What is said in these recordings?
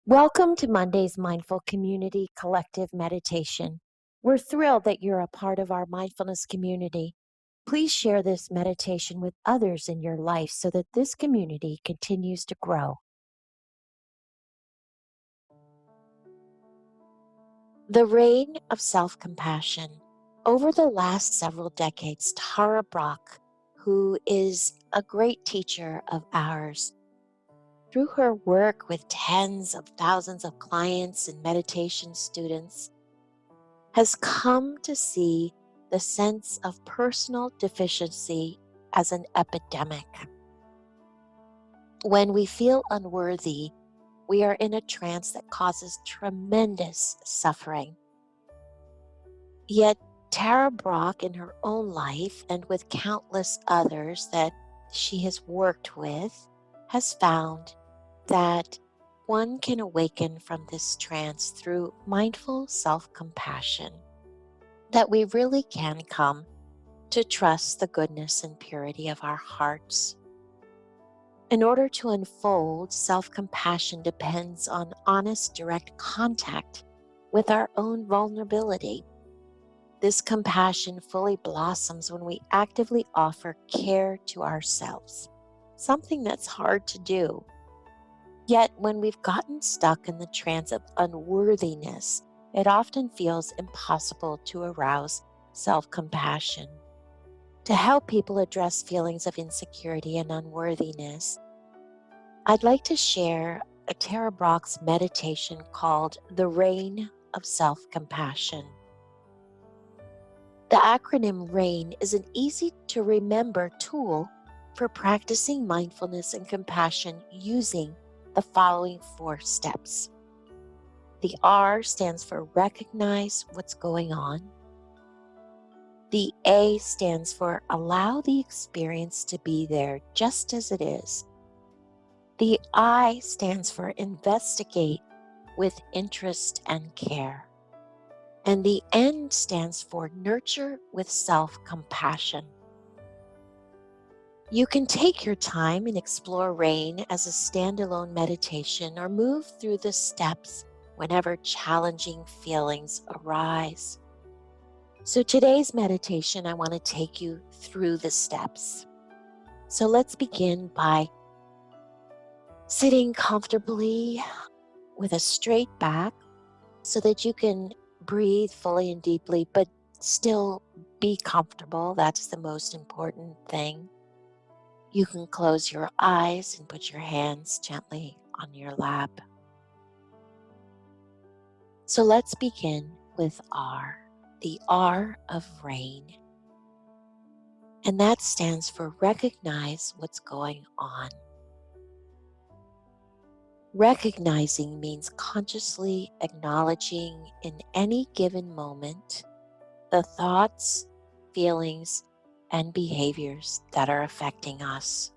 Welcome to Monday's Mindful Community Collective Meditation. We're thrilled that you're a part of our mindfulness community. Please share this meditation with others in your life so that this community continues to grow. The reign of self-compassion. Over the last several decades, Tara Brach, who is a great teacher of ours, through her work with tens of thousands of clients and meditation students, has come to see the sense of personal deficiency as an epidemic. When we feel unworthy, we are in a trance that causes tremendous suffering. Yet Tara Brach, in her own life and with countless others that she has worked with, has found that one can awaken from this trance through mindful self-compassion, that we really can come to trust the goodness and purity of our hearts. In order to unfold, self-compassion depends on honest, direct contact with our own vulnerability. This compassion fully blossoms when we actively offer care to ourselves, something that's hard to do. Yet when we've gotten stuck in the trance of unworthiness, it often feels impossible to arouse self-compassion. To help people address feelings of insecurity and unworthiness, I'd like to share a Tara Brach's meditation called The Reign of Self-Compassion. The acronym RAIN is an easy-to-remember tool for practicing mindfulness and compassion using the following 4 steps. The R stands for recognize what's going on. The A stands for allow the experience to be there just as it is. The I stands for investigate with interest and care. And the N stands for nurture with self-compassion. You can take your time and explore RAIN as a standalone meditation or move through the steps whenever challenging feelings arise. So today's meditation, I want to take you through the steps. So let's begin by sitting comfortably with a straight back so that you can breathe fully and deeply, but still be comfortable. That's the most important thing. You can close your eyes and put your hands gently on your lap. So let's begin with R, the R of RAIN. And that stands for recognize what's going on. Recognizing means consciously acknowledging in any given moment the thoughts, feelings, and behaviors that are affecting us.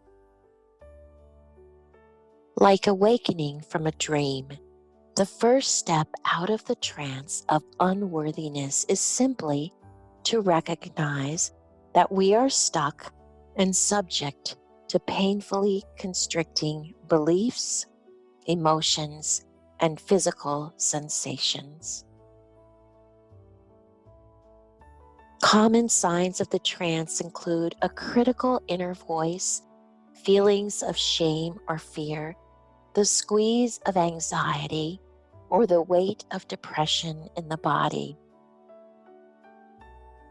Like awakening from a dream, the first step out of the trance of unworthiness is simply to recognize that we are stuck and subject to painfully constricting beliefs, emotions, and physical sensations. Common signs of the trance include a critical inner voice, feelings of shame or fear, the squeeze of anxiety, or the weight of depression in the body.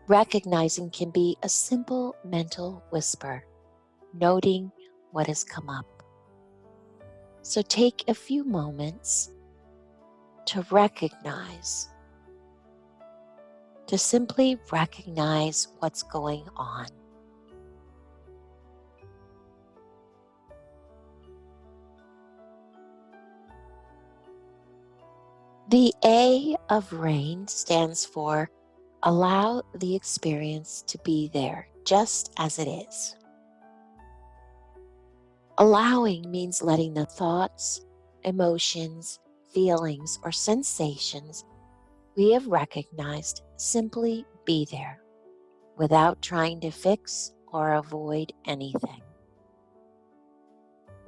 Recognizing can be a simple mental whisper, noting what has come up. So take a few moments to recognize, to simply recognize what's going on. The A of RAIN stands for allow the experience to be there just as it is. Allowing means letting the thoughts, emotions, feelings, or sensations we have recognized simply be there without trying to fix or avoid anything.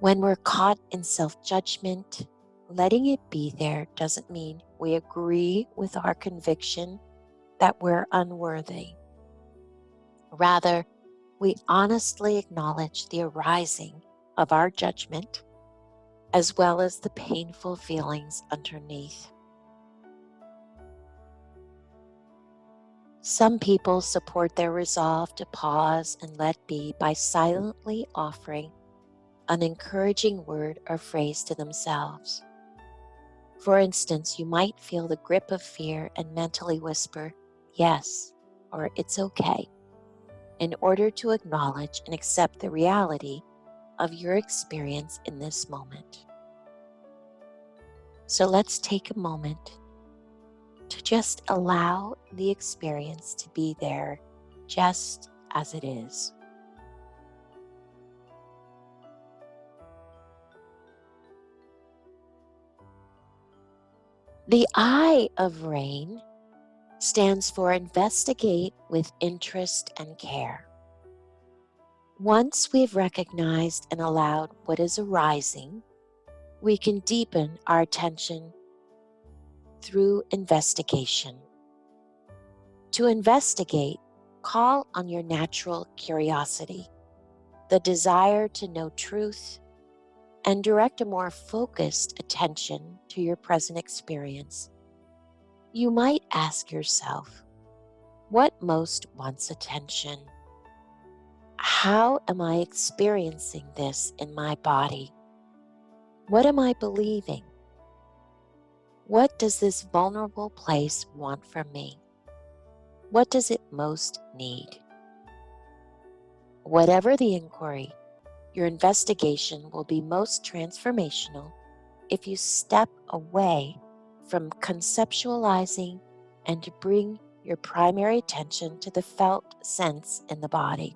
When we're caught in self-judgment letting it be there doesn't mean we agree with our conviction that we're unworthy. Rather, we honestly acknowledge the arising of our judgment as well as the painful feelings underneath. Some people support their resolve to pause and let be by silently offering an encouraging word or phrase to themselves. For instance, you might feel the grip of fear and mentally whisper, yes, or it's okay, in order to acknowledge and accept the reality of your experience in this moment. So let's take a moment to just allow the experience to be there just as it is. The I of RAIN stands for investigate with interest and care. Once we've recognized and allowed what is arising, we can deepen our attention through investigation. To investigate, call on your natural curiosity, the desire to know truth, and direct a more focused attention to your present experience. You might ask yourself, what most wants attention? How am I experiencing this in my body? What am I believing? What does this vulnerable place want from me? What does it most need? Whatever the inquiry, your investigation will be most transformational if you step away from conceptualizing and to bring your primary attention to the felt sense in the body.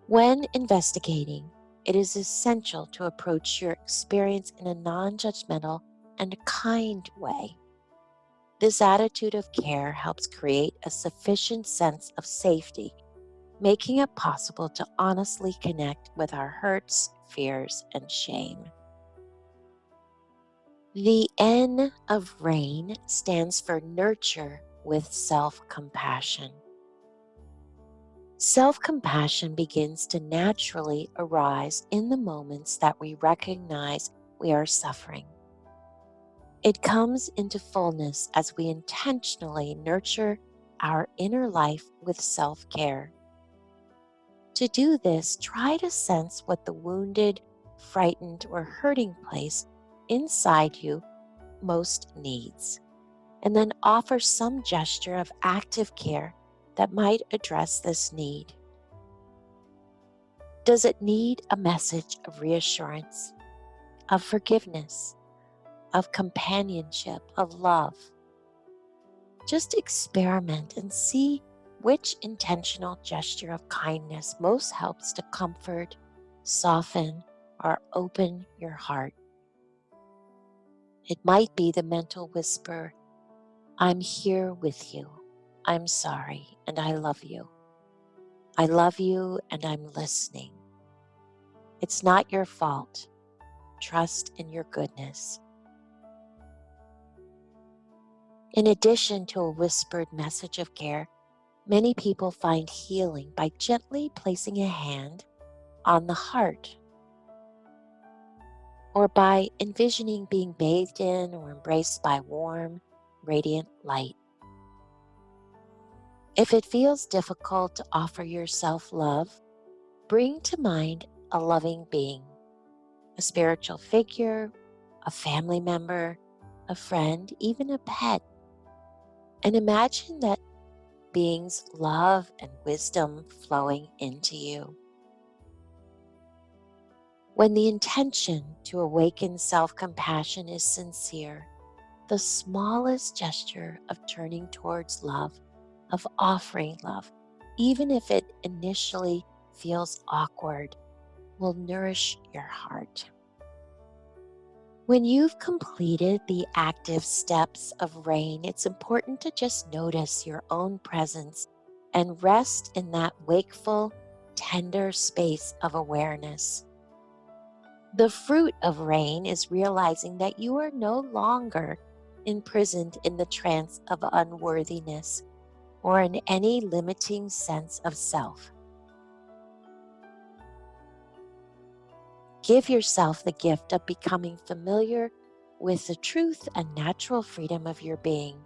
When investigating, it is essential to approach your experience in a non-judgmental and kind way. This attitude of care helps create a sufficient sense of safety, making it possible to honestly connect with our hurts, fears, and shame. The N of RAIN stands for nurture with self-compassion. Self-compassion begins to naturally arise in the moments that we recognize we are suffering. It comes into fullness as we intentionally nurture our inner life with self-care. To do this, try to sense what the wounded, frightened, or hurting place inside you most needs, and then offer some gesture of active care that might address this need. Does it need a message of reassurance, of forgiveness, of companionship, of love? Just experiment and see which intentional gesture of kindness most helps to comfort, soften, or open your heart. It might be the mental whisper, I'm here with you. I'm sorry and I love you. I love you and I'm listening. It's not your fault. Trust in your goodness. In addition to a whispered message of care, many people find healing by gently placing a hand on the heart or by envisioning being bathed in or embraced by warm, radiant light. If it feels difficult to offer yourself love, bring to mind a loving being, a spiritual figure, a family member, a friend, even a pet, and imagine that being's love and wisdom flowing into you. When the intention to awaken self-compassion is sincere, the smallest gesture of turning towards love, of offering love, even if it initially feels awkward, will nourish your heart. When you've completed the active steps of RAIN, it's important to just notice your own presence and rest in that wakeful, tender space of awareness. The fruit of rain is realizing that you are no longer imprisoned in the trance of unworthiness or in any limiting sense of self. Give yourself the gift of becoming familiar with the truth and natural freedom of your being,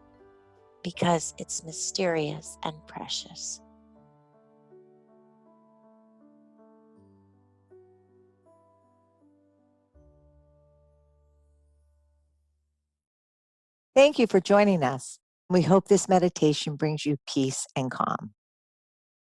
because it's mysterious and precious. Thank you for joining us. We hope this meditation brings you peace and calm.